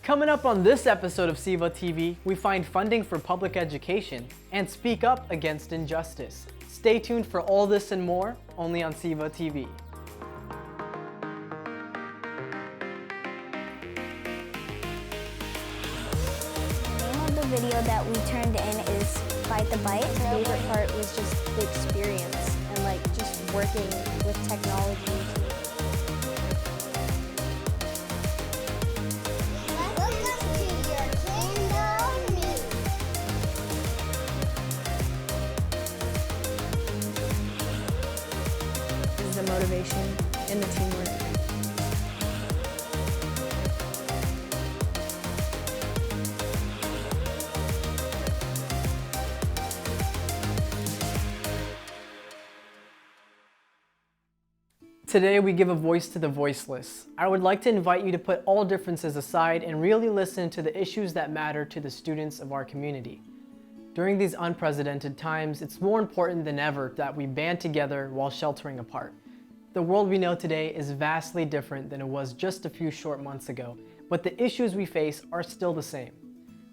Coming up on this episode of SEVA TV, we find funding for public education and speak up against injustice. Stay tuned for all this and more, only on SEVA TV. The name of the video that we turned in is Fight the Bite. My favorite part was just the experience and like just working with technology. The motivation and the teamwork. Today we give a voice to the voiceless. I would like to invite you to put all differences aside and really listen to the issues that matter to the students of our community. During these unprecedented times, it's more important than ever that we band together while sheltering apart. The world we know today is vastly different than it was just a few short months ago, but the issues we face are still the same.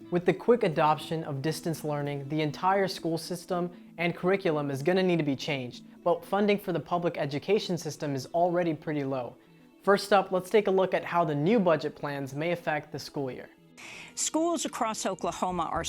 With the quick adoption of distance learning, the entire school system and curriculum is going to need to be changed, but funding for the public education system is already pretty low. First up, let's take a look at how the new budget plans may affect the school year. Schools across Oklahoma are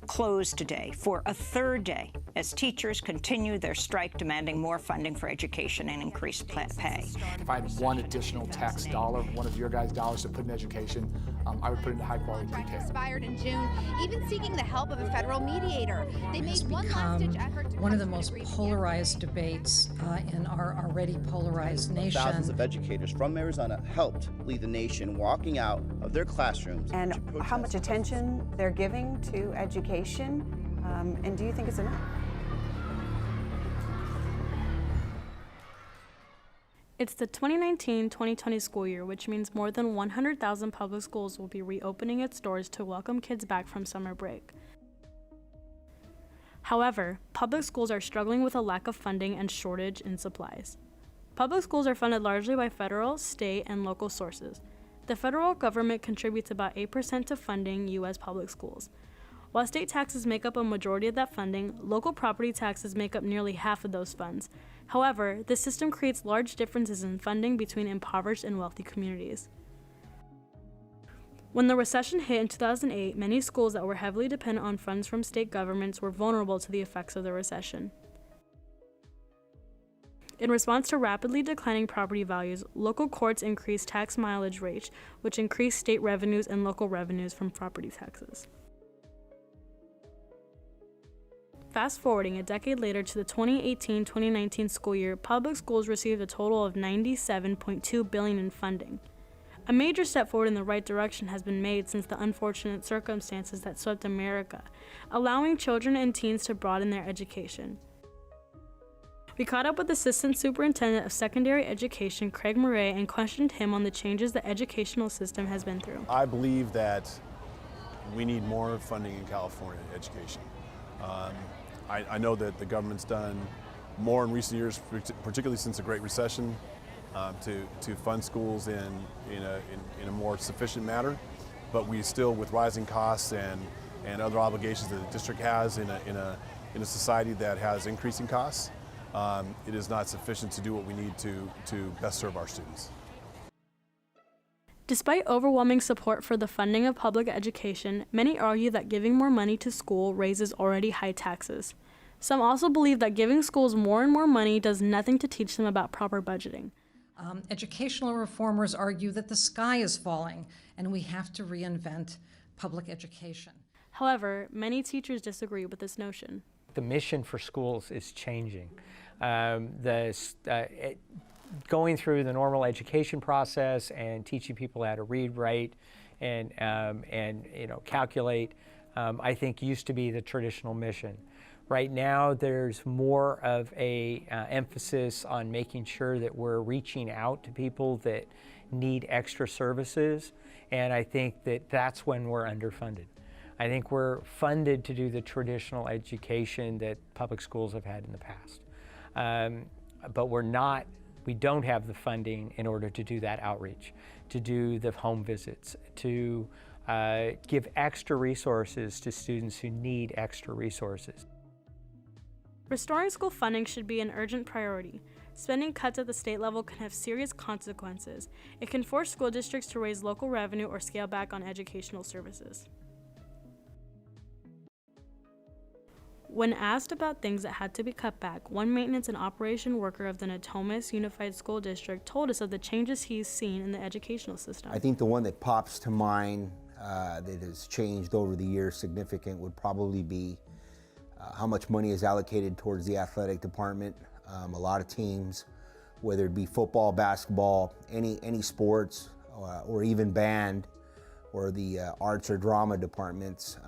closed today for a third day as teachers continue their strike demanding more funding for education and increased pay. If I had one additional tax dollar, one of your guys' dollars to put in education, I would put it into high-quality pre-K. Expired in June, even seeking the help of a federal mediator. They made one last-ditch effort to one of the most polarized debates in our already polarized nation. Thousands of educators from Arizona helped lead the nation walking out of their classrooms. And how much attention they're giving to education, and do you think it's enough? It's the 2019-2020 school year, which means more than 100,000 public schools will be reopening its doors to welcome kids back from summer break. However, public schools are struggling with a lack of funding and shortage in supplies. Public schools are funded largely by federal, state, and local sources. The federal government contributes about 8% to funding U.S. public schools. While state taxes make up a majority of that funding, local property taxes make up nearly half of those funds. However, this system creates large differences in funding between impoverished and wealthy communities. When the recession hit in 2008, many schools that were heavily dependent on funds from state governments were vulnerable to the effects of the recession. In response to rapidly declining property values, local courts increased tax mileage rates, which increased state revenues and local revenues from property taxes. Fast forwarding a decade later to the 2018-2019 school year, public schools received a total of $97.2 billion in funding. A major step forward in the right direction has been made since the unfortunate circumstances that swept America, allowing children and teens to broaden their education. We caught up with Assistant Superintendent of Secondary Education, Craig Murray, and questioned him on the changes the educational system has been through. I believe that we need more funding in California education. I know that the government's done more in recent years, particularly since the Great Recession, to fund schools in a more sufficient manner. But we still, with rising costs and other obligations that the district has in a society that has increasing costs, it is not sufficient to do what we need to best serve our students. Despite overwhelming support for the funding of public education, many argue that giving more money to school raises already high taxes. Some also believe that giving schools more and more money does nothing to teach them about proper budgeting. Educational reformers argue that the sky is falling and we have to reinvent public education. However, many teachers disagree with this notion. The mission for schools is changing. Going through the normal education process and teaching people how to read, write, and calculate, I think used to be the traditional mission. Right now, there's more of a emphasis on making sure that we're reaching out to people that need extra services, and I think that that's when we're underfunded. I think we're funded to do the traditional education that public schools have had in the past. But we don't have the funding in order to do that outreach, to do the home visits, to give extra resources to students who need extra resources. Restoring school funding should be an urgent priority. Spending cuts at the state level can have serious consequences. It can force school districts to raise local revenue or scale back on educational services. When asked about things that had to be cut back, one maintenance and operation worker of the Natomas Unified School District told us of the changes he's seen in the educational system. I think the one that pops to mind that has changed over the years significant would probably be how much money is allocated towards the athletic department. A lot of teams, whether it be football, basketball, any sports, or even band, or the arts or drama departments,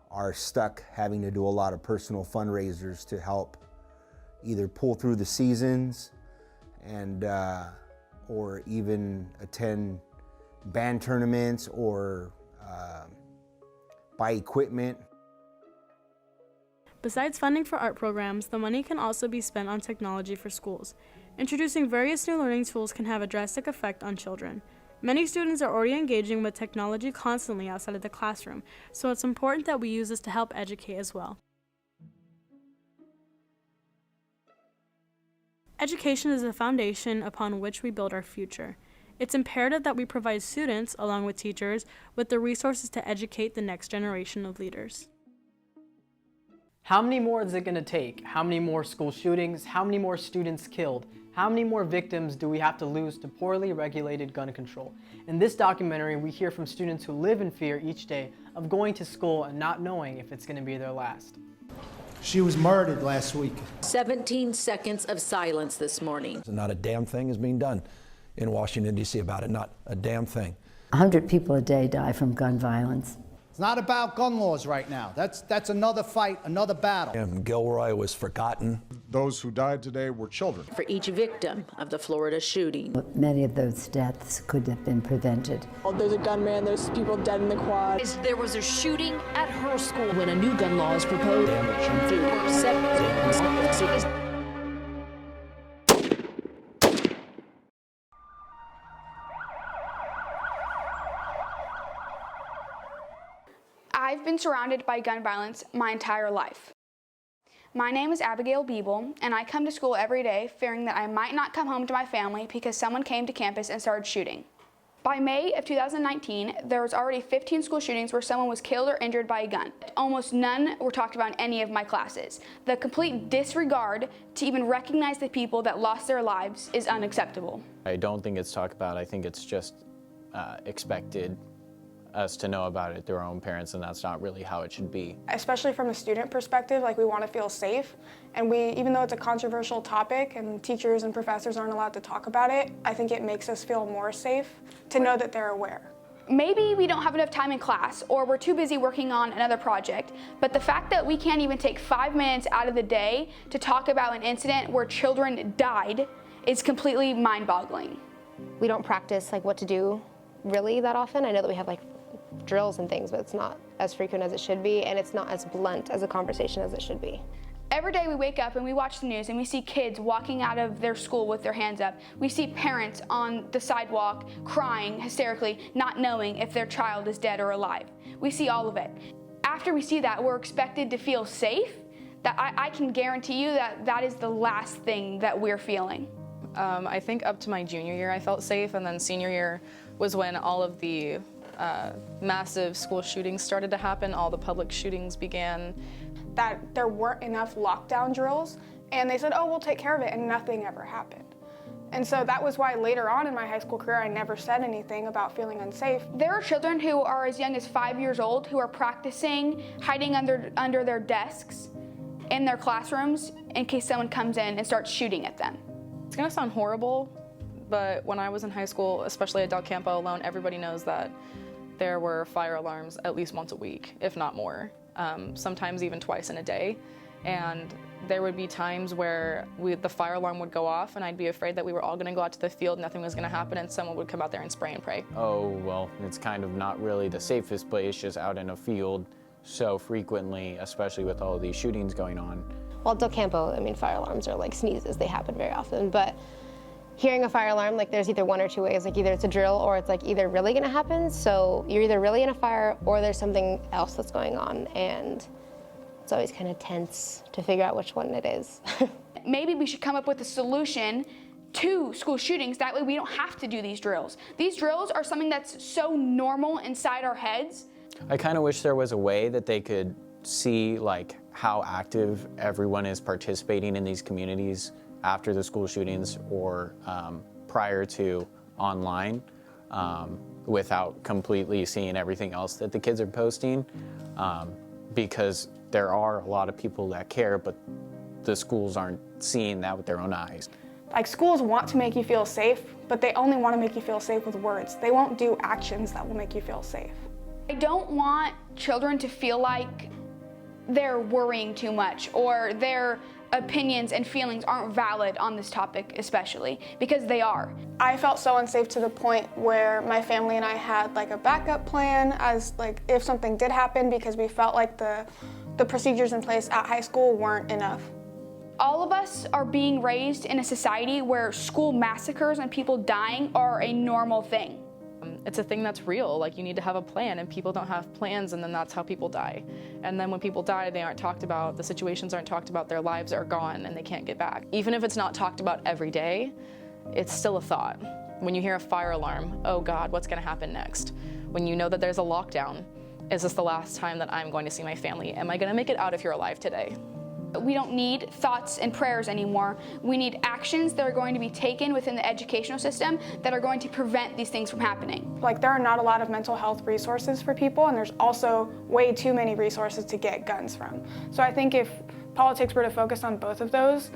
are stuck having to do a lot of personal fundraisers to help either pull through the seasons and or even attend band tournaments or buy equipment. Besides funding for art programs, the money can also be spent on technology for schools. Introducing various new learning tools can have a drastic effect on children. Many students are already engaging with technology constantly outside of the classroom, so it's important that we use this to help educate as well. Education is the foundation upon which we build our future. It's imperative that we provide students, along with teachers, with the resources to educate the next generation of leaders. How many more is it going to take? How many more school shootings? How many more students killed? How many more victims do we have to lose to poorly regulated gun control? In this documentary, we hear from students who live in fear each day of going to school and not knowing if it's going to be their last. She was murdered last week. 17 seconds of silence this morning. Not a damn thing is being done in Washington, D.C. about it. Not a damn thing. 100 people a day die from gun violence. It's not about gun laws right now. That's another fight, another battle. And Gilroy was forgotten. Those who died today were children. For each victim of the Florida shooting. Many of those deaths could have been prevented. There's a gunman, there's people dead in the quad. There was a shooting at her school when a new gun law is proposed. I've been surrounded by gun violence my entire life. My name is Abigail Biebel, and I come to school every day fearing that I might not come home to my family because someone came to campus and started shooting. By May of 2019, there was already 15 school shootings where someone was killed or injured by a gun. Almost none were talked about in any of my classes. The complete disregard to even recognize the people that lost their lives is unacceptable. I don't think it's talked about. I think it's just expected us to know about it through our own parents, and that's not really how it should be. Especially from a student perspective, like we want to feel safe, and even though it's a controversial topic and teachers and professors aren't allowed to talk about it, I think it makes us feel more safe to know that they're aware. Maybe we don't have enough time in class, or we're too busy working on another project, but the fact that we can't even take 5 minutes out of the day to talk about an incident where children died is completely mind-boggling. We don't practice like what to do really that often. I know that we have like drills and things, but it's not as frequent as it should be, and it's not as blunt as a conversation as it should be. Every day we wake up and we watch the news and we see kids walking out of their school with their hands up. We see parents on the sidewalk crying hysterically, not knowing if their child is dead or alive. We see all of it. After we see that, we're expected to feel safe. That I can guarantee you that that is the last thing that we're feeling. I think up to my junior year I felt safe, and then senior year was when all of the massive school shootings started to happen. All the public shootings began. That there weren't enough lockdown drills, and they said, oh, we'll take care of it, and nothing ever happened. And so that was why later on in my high school career I never said anything about feeling unsafe. There are children who are as young as 5 years old who are practicing hiding under their desks in their classrooms in case someone comes in and starts shooting at them. It's gonna sound horrible, but when I was in high school, especially at Del Campo alone, everybody knows that there were fire alarms at least once a week, if not more, sometimes even twice in a day. And there would be times where the fire alarm would go off and I'd be afraid that we were all gonna go out to the field, nothing was gonna happen, and someone would come out there and spray and pray. Oh, well, it's kind of not really the safest place, just out in a field so frequently, especially with all of these shootings going on. Well, at Del Campo, I mean, fire alarms are like sneezes. They happen very often, but hearing a fire alarm, like there's either one or two ways, like either it's a drill or it's like either really gonna happen, so you're either really in a fire or there's something else that's going on, and it's always kind of tense to figure out which one it is. Maybe we should come up with a solution to school shootings, that way we don't have to do these drills. These drills are something that's so normal inside our heads. I kind of wish there was a way that they could see like how active everyone is participating in these communities after the school shootings or prior to online, without completely seeing everything else that the kids are posting, because there are a lot of people that care, but the schools aren't seeing that with their own eyes. Like, schools want to make you feel safe, but they only want to make you feel safe with words. They won't do actions that will make you feel safe. I don't want children to feel like they're worrying too much or their opinions and feelings aren't valid on this topic, especially, because they are. I felt so unsafe to the point where my family and I had like a backup plan as like if something did happen, because we felt like the procedures in place at high school weren't enough. All of us are being raised in a society where school massacres and people dying are a normal thing. It's a thing that's real. Like, you need to have a plan, and people don't have plans, and then that's how people die. And then when people die, they aren't talked about, the situations aren't talked about, their lives are gone and they can't get back. Even if it's not talked about every day, it's still a thought. When you hear a fire alarm, oh God, what's gonna happen next? When you know that there's a lockdown, is this the last time that I'm going to see my family? Am I gonna make it out if you're alive today? We don't need thoughts and prayers anymore. We need actions that are going to be taken within the educational system that are going to prevent these things from happening. Like, there are not a lot of mental health resources for people, and there's also way too many resources to get guns from. So I think if politics were to focus on both of those,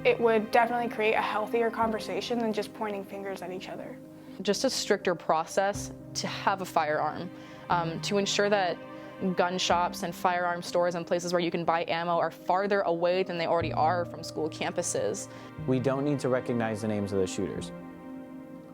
it would definitely create a healthier conversation than just pointing fingers at each other. Just a stricter process to have a firearm, to ensure that gun shops and firearm stores and places where you can buy ammo are farther away than they already are from school campuses. We don't need to recognize the names of the shooters.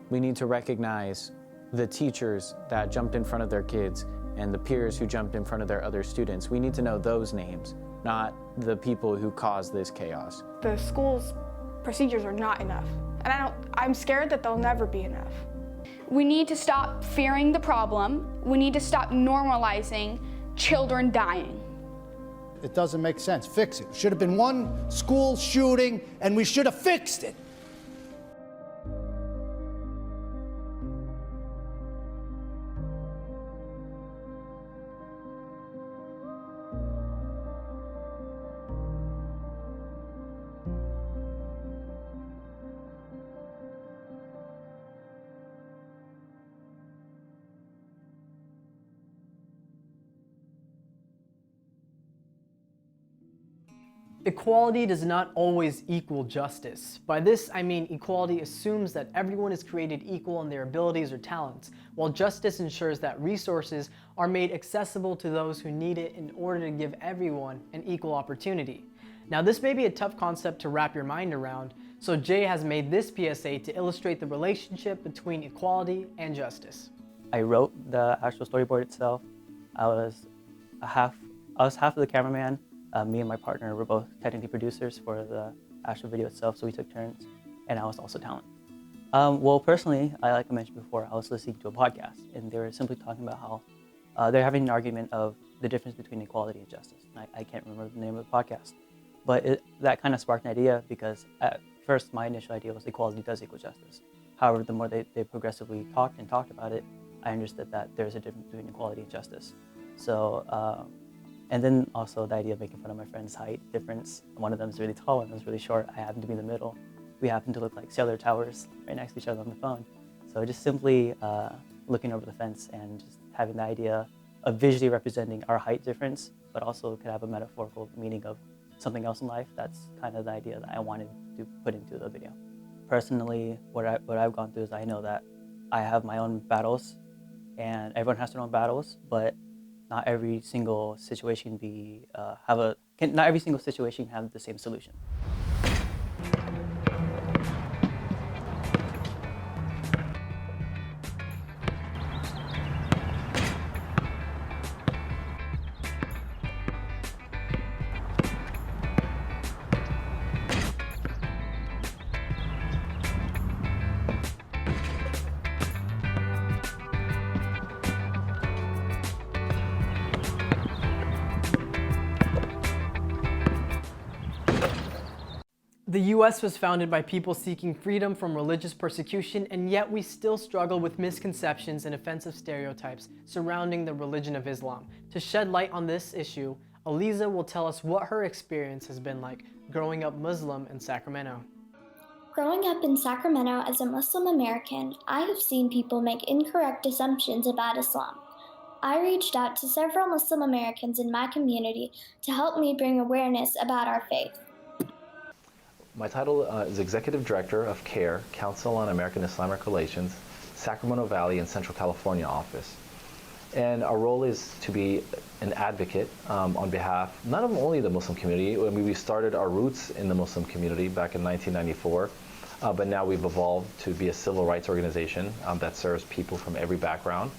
We need to recognize the teachers that jumped in front of their kids and the peers who jumped in front of their other students. We need to know those names, not the people who caused this chaos. The school's procedures are not enough, and I'm scared that they'll never be enough. We need to stop fearing the problem. We need to stop normalizing children dying. It doesn't make sense. Fix it. Should have been one school shooting, and we should have fixed it. Equality does not always equal justice. By this, I mean equality assumes that everyone is created equal in their abilities or talents, while justice ensures that resources are made accessible to those who need it in order to give everyone an equal opportunity. Now, this may be a tough concept to wrap your mind around, so Jay has made this PSA to illustrate the relationship between equality and justice. I wrote the actual storyboard itself. I was half of the cameraman. Me and my partner were both technically producers for the actual video itself, so we took turns, and I was also talent. Well, personally, like I mentioned before, I was listening to a podcast, and they were simply talking about how they're having an argument of the difference between equality and justice. I can't remember the name of the podcast, but that kind of sparked an idea, because at first my initial idea was equality does equal justice. However, the more they progressively talked about it, I understood that there's a difference between equality and justice. So. And then also the idea of making fun of my friend's height difference. One of them is really tall, one of them is really short. I happen to be in the middle. We happen to look like cellular towers right next to each other on the phone. So just simply looking over the fence and just having the idea of visually representing our height difference, but also could have a metaphorical meaning of something else in life. That's kind of the idea that I wanted to put into the video. Personally, what I've gone through is I know that I have my own battles, and everyone has their own battles, but not every single situation not every single situation can have the same solution. The U.S. was founded by people seeking freedom from religious persecution, and yet we still struggle with misconceptions and offensive stereotypes surrounding the religion of Islam. To shed light on this issue, Aliza will tell us what her experience has been like growing up Muslim in Sacramento. Growing up in Sacramento as a Muslim American, I have seen people make incorrect assumptions about Islam. I reached out to several Muslim Americans in my community to help me bring awareness about our faith. My title is Executive Director of CARE, Council on American Islamic Relations, Sacramento Valley and Central California office. And our role is to be an advocate on behalf, not only the Muslim community. I mean, we started our roots in the Muslim community back in 1994, but now we've evolved to be a civil rights organization that serves people from every background.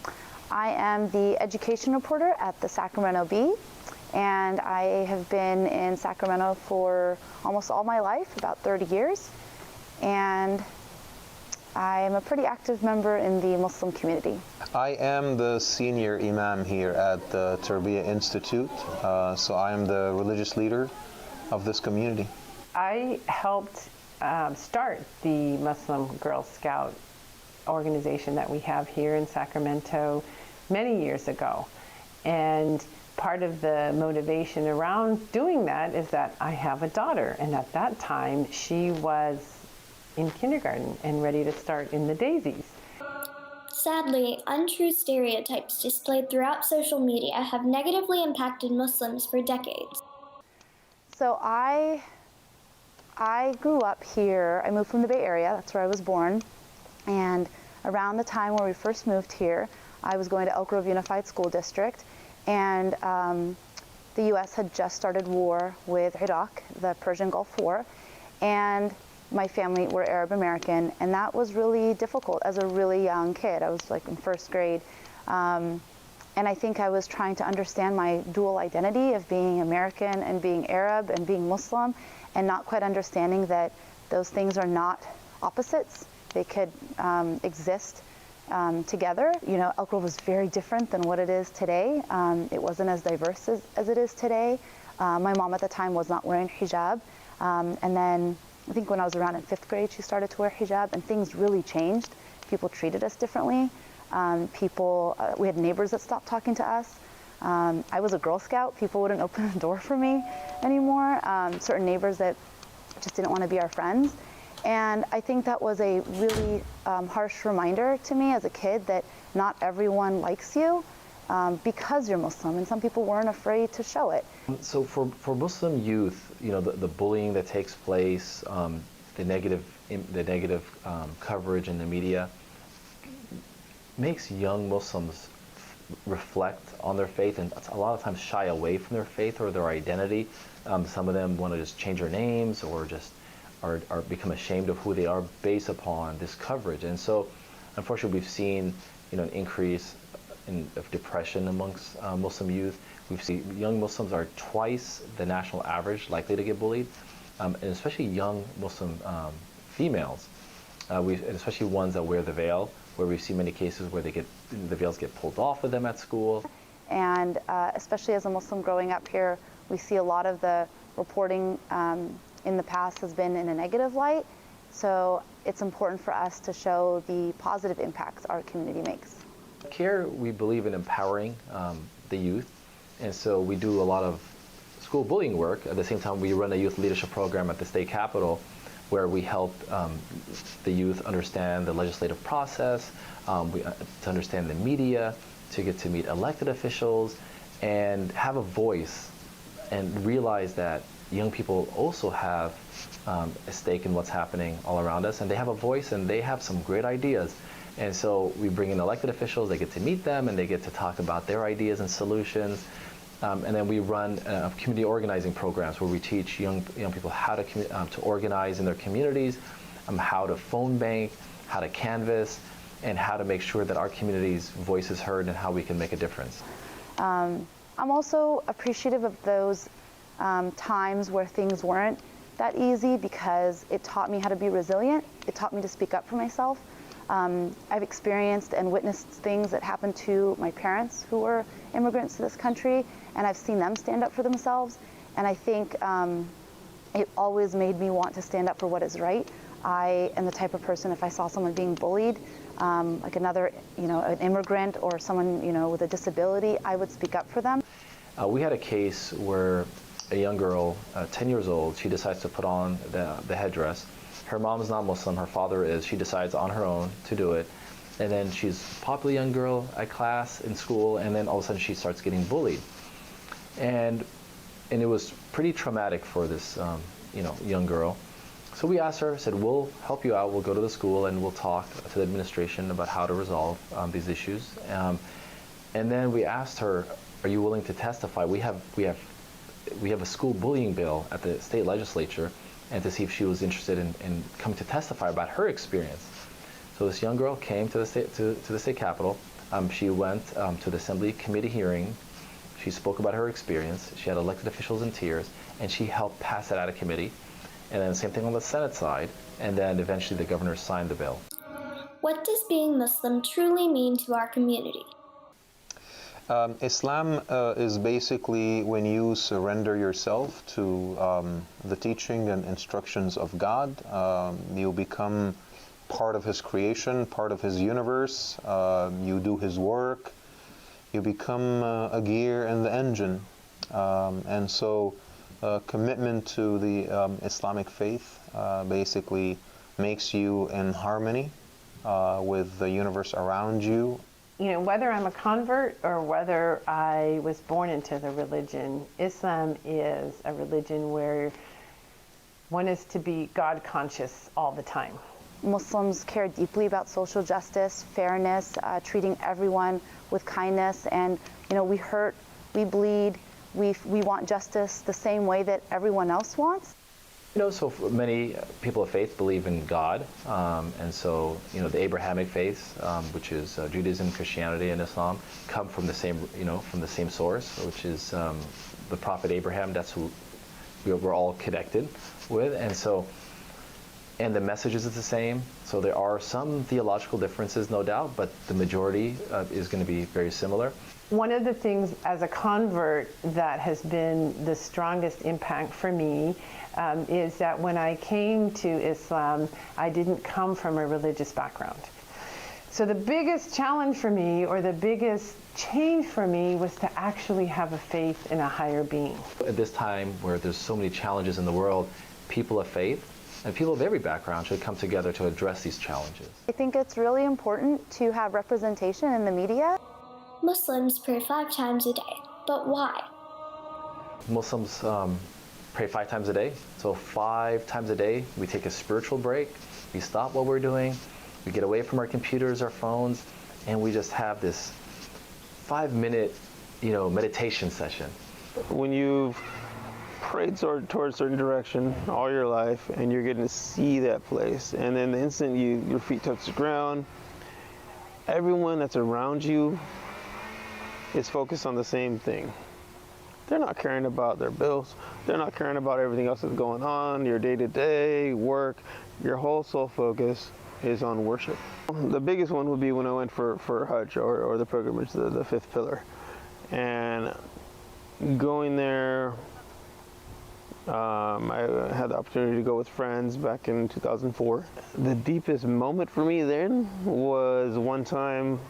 I am the education reporter at the Sacramento Bee, and I have been in Sacramento for almost all my life, about 30 years, and I am a pretty active member in the Muslim community. I am the senior imam here at the Nebaiot Institute, so I am the religious leader of this community. I helped start the Muslim Girl Scout organization that we have here in Sacramento many years ago. And part of the motivation around doing that is that I have a daughter, and at that time she was in kindergarten and ready to start in the daisies. Sadly, untrue stereotypes displayed throughout social media have negatively impacted Muslims for decades. So I grew up here. I moved from the Bay Area, that's where I was born, and around the time where we first moved here, I was going to Elk Grove Unified School District, and the U.S. had just started war with Iraq, the Persian Gulf War, and my family were Arab American, and that was really difficult as a really young kid. I was like in first grade, and I think I was trying to understand my dual identity of being American and being Arab and being Muslim, and not quite understanding that those things are not opposites. They could exist together. You know, Elk Grove was very different than what it is today. It wasn't as diverse as it is today. My mom at the time was not wearing hijab, and then I think when I was around in 5th grade, she started to wear hijab, and things really changed. People treated us differently. We had neighbors that stopped talking to us. I was a Girl Scout. People wouldn't open the door for me anymore. Certain neighbors that just didn't want to be our friends. And I think that was a really harsh reminder to me as a kid that not everyone likes you because you're Muslim, and some people weren't afraid to show it. So for Muslim youth, you know, the bullying that takes place, the negative coverage in the media makes young Muslims reflect on their faith, and a lot of times shy away from their faith or their identity. Some of them want to just change their names or just are become ashamed of who they are based upon this coverage. And so unfortunately we've seen, you know, an increase of depression amongst Muslim youth. We've seen young Muslims are twice the national average likely to get bullied, and especially young Muslim females, and especially ones that wear the veil, where we've seen many cases where the veils get pulled off of them at school. And especially as a Muslim growing up here, we see a lot of the reporting in the past has been in a negative light. So it's important for us to show the positive impacts our community makes. CARE, we believe in empowering the youth, and so we do a lot of school bullying work. At the same time, we run a youth leadership program at the state capitol where we help the youth understand the legislative process, to understand the media, to get to meet elected officials, and have a voice, and realize that young people also have a stake in what's happening all around us, and they have a voice and they have some great ideas. And so we bring in elected officials, they get to meet them and they get to talk about their ideas and solutions. And then we run community organizing programs where we teach young people how to organize in their communities, how to phone bank, how to canvass, and how to make sure that our community's voice is heard and how we can make a difference. I'm also appreciative of those times where things weren't that easy, because it taught me how to be resilient. It taught me to speak up for myself. I've experienced and witnessed things that happened to my parents who were immigrants to this country, and I've seen them stand up for themselves. And I think It always made me want to stand up for what is right. I am the type of person, if I saw someone being bullied, like another, an immigrant or someone, with a disability, I would speak up for them. We had a case where a young girl, 10 years old, she decides to put on the headdress. Her mom is not Muslim, her father is. She decides on her own to do it. And then she's a popular young girl at class, in school, and then all of a sudden she starts getting bullied. And it was pretty traumatic for this, young girl. So we asked her, said, we'll help you out, we'll go to the school and we'll talk to the administration about how to resolve these issues. And then we asked her, are you willing to testify? We have a school bullying bill at the state legislature, and to see if she was interested in coming to testify about her experience. So this young girl came to the state capitol. She went to the assembly committee hearing. She spoke about her experience. She had elected officials in tears, and she helped pass it out of committee. And then the same thing on the Senate side, and then eventually the governor signed the bill. What does being Muslim truly mean to our community? Islam is basically when you surrender yourself to the teaching and instructions of God. You become part of His creation, part of His universe. You do His work. You become a gear in the engine. And so commitment to the Islamic faith basically makes you in harmony with the universe around you. Whether I'm a convert or whether I was born into the religion, Islam is a religion where one is to be God conscious all the time. Muslims care deeply about social justice, fairness, treating everyone with kindness, and we hurt, we bleed, we want justice the same way that everyone else wants. So many people of faith believe in God, and so the Abrahamic faiths, which is Judaism, Christianity, and Islam, come from the same from the same source, which is the Prophet Abraham. That's who we're all connected with, and the messages is the same. So there are some theological differences, no doubt, but the majority is going to be very similar. One of the things as a convert that has been the strongest impact for me is that when I came to Islam, I didn't come from a religious background. So the biggest challenge for me, or the biggest change for me, was to actually have a faith in a higher being. At this time where there's so many challenges in the world, people of faith and people of every background should come together to address these challenges. I think it's really important to have representation in the media. Muslims pray 5 times a day, but why? Muslims pray 5 times a day. So 5 times a day, we take a spiritual break. We stop what we're doing. We get away from our computers, our phones, and we just have this 5-minute, meditation session. When you've prayed towards a certain direction all your life, and you're getting to see that place, and then the instant your feet touch the ground, everyone that's around you is focused on the same thing. They're not caring about their bills. They're not caring about everything else that's going on, your day-to-day work. Your whole sole focus is on worship. The biggest one would be when I went for Hajj, or the pilgrimage, the 5th pillar. And going there, I had the opportunity to go with friends back in 2004. The deepest moment for me then was one time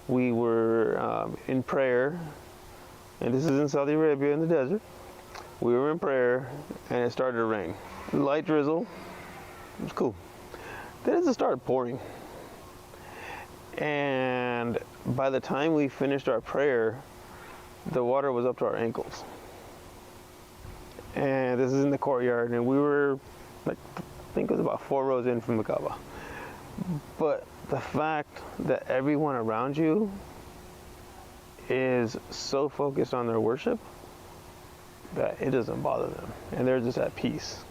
we were in prayer, and this is in Saudi Arabia in the desert. We were in prayer, and it started to rain. Light drizzle, it was cool. Then it just started pouring. And by the time we finished our prayer, the water was up to our ankles. And this is in the courtyard, and we were, I think it was about 4 rows in from the Kaaba. But the fact that everyone around you is so focused on their worship that it doesn't bother them, and they're just at peace.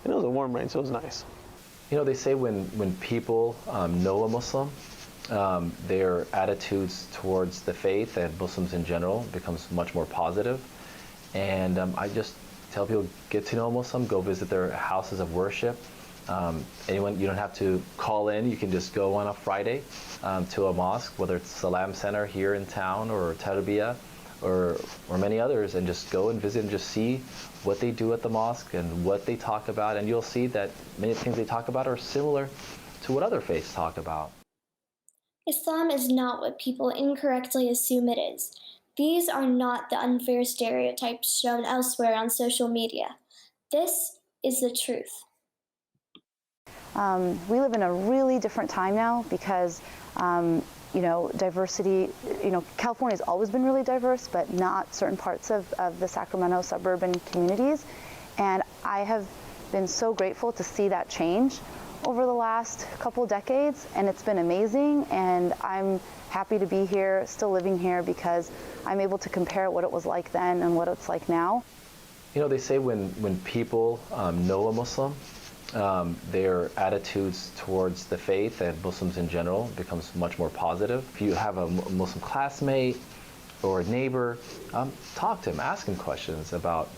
And it was a warm rain, so it was nice. They say when people know a Muslim, their attitudes towards the faith and Muslims in general becomes much more positive. And I just tell people, get to know a Muslim, go visit their houses of worship. Anyone, you don't have to call in, you can just go on a Friday to a mosque, whether it's Salam Center here in town or Tarbiyah, or many others, and just go and visit and just see what they do at the mosque and what they talk about, and you'll see that many things they talk about are similar to what other faiths talk about. Islam is not what people incorrectly assume it is. These are not the unfair stereotypes shown elsewhere on social media. This is the truth. We live in a really different time now because, diversity, California's always been really diverse, but not certain parts of the Sacramento suburban communities. And I have been so grateful to see that change over the last couple decades, and it's been amazing, and I'm happy to be here, still living here, because I'm able to compare what it was like then and what it's like now. They say when people know a Muslim, their attitudes towards the faith and Muslims in general becomes much more positive. If you have a Muslim classmate or a neighbor, talk to him, ask him questions about,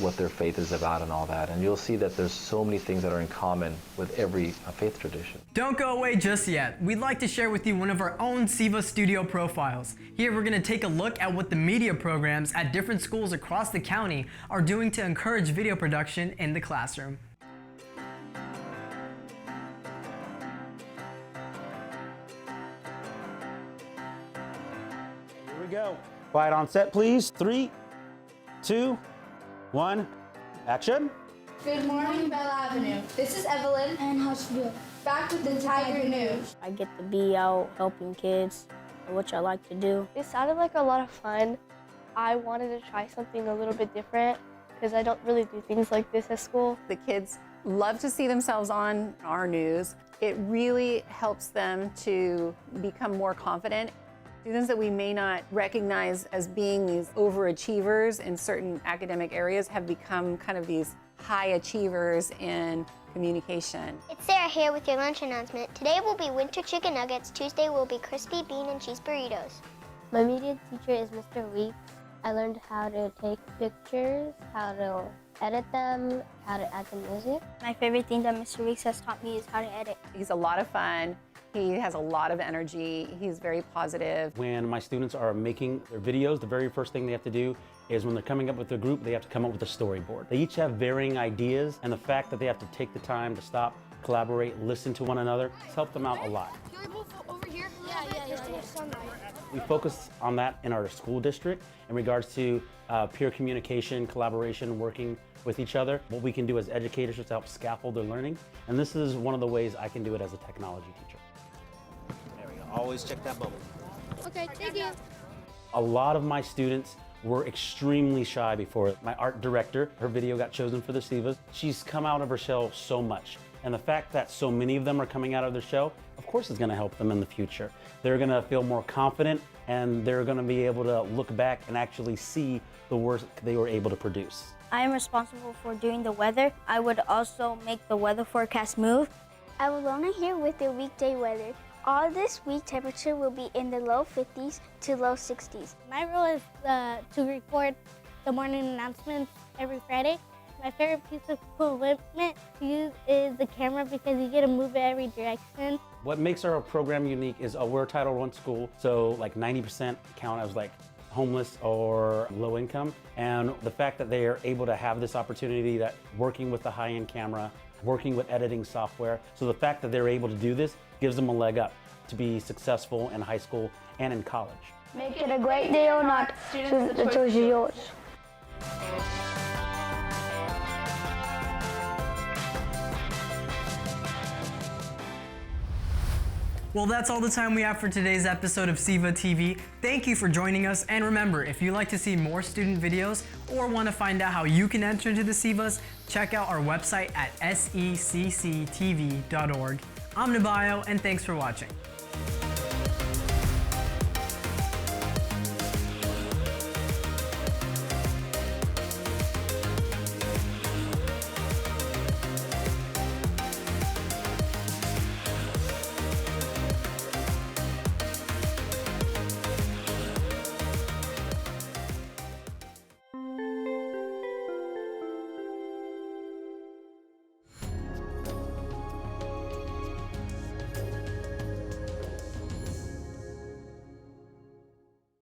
what their faith is about and all that. And you'll see that there's so many things that are in common with every faith tradition. Don't go away just yet. We'd like to share with you one of our own SEVA studio profiles. Here we're going to take a look at what the media programs at different schools across the county are doing to encourage video production in the classroom. Here we go. Quiet on set, please. 3, 2, 1, action. Good morning, Bell Avenue. This is Evelyn and Hushville. Back with the Tiger News. I get to be out helping kids, which I like to do. It sounded like a lot of fun. I wanted to try something a little bit different because I don't really do things like this at school. The kids love to see themselves on our news. It really helps them to become more confident. Students that we may not recognize as being these overachievers in certain academic areas have become kind of these high achievers in communication. It's Sarah here with your lunch announcement. Today will be winter chicken nuggets. Tuesday will be crispy bean and cheese burritos. My media teacher is Mr. Weeks. I learned how to take pictures, how to edit them, how to add the music. My favorite thing that Mr. Weeks has taught me is how to edit. He's a lot of fun. He has a lot of energy. He's very positive. When my students are making their videos, the very first thing they have to do is when they're coming up with their group, they have to come up with a storyboard. They each have varying ideas, and the fact that they have to take the time to stop, collaborate, listen to one another, it's helped them out a lot. Can we move over here? Yeah. We focus on that in our school district in regards to peer communication, collaboration, working with each other. What we can do as educators is to help scaffold their learning, and this is one of the ways I can do it as a technology teacher. There we go. Always check that bubble. Okay, thank you. A lot of my students were extremely shy before. My art director, her video got chosen for the SEVAs. She's come out of her shell so much. And the fact that so many of them are coming out of their shell, of course is gonna help them in the future. They're gonna feel more confident, and they're gonna be able to look back and actually see the work they were able to produce. I am responsible for doing the weather. I would also make the weather forecast move. I'm Alona here with the weekday weather. All this week, temperature will be in the low 50s to low 60s. My role is to record the morning announcements every Friday. My favorite piece of equipment to use is the camera because you get to move it every direction. What makes our program unique is we're a Title I school, so like 90% count as like homeless or low income. And the fact that they are able to have this opportunity, that working with the high-end camera, working with editing software, so the fact that they're able to do this gives them a leg up to be successful in high school and in college. Make it a great day or not, students, the choice is yours. Well, that's all the time we have for today's episode of SEVA TV. Thank you for joining us, and remember, if you'd like to see more student videos or want to find out how you can enter into the SEVAs, check out our website at secctv.org. I'm Nebaiot, and thanks for watching.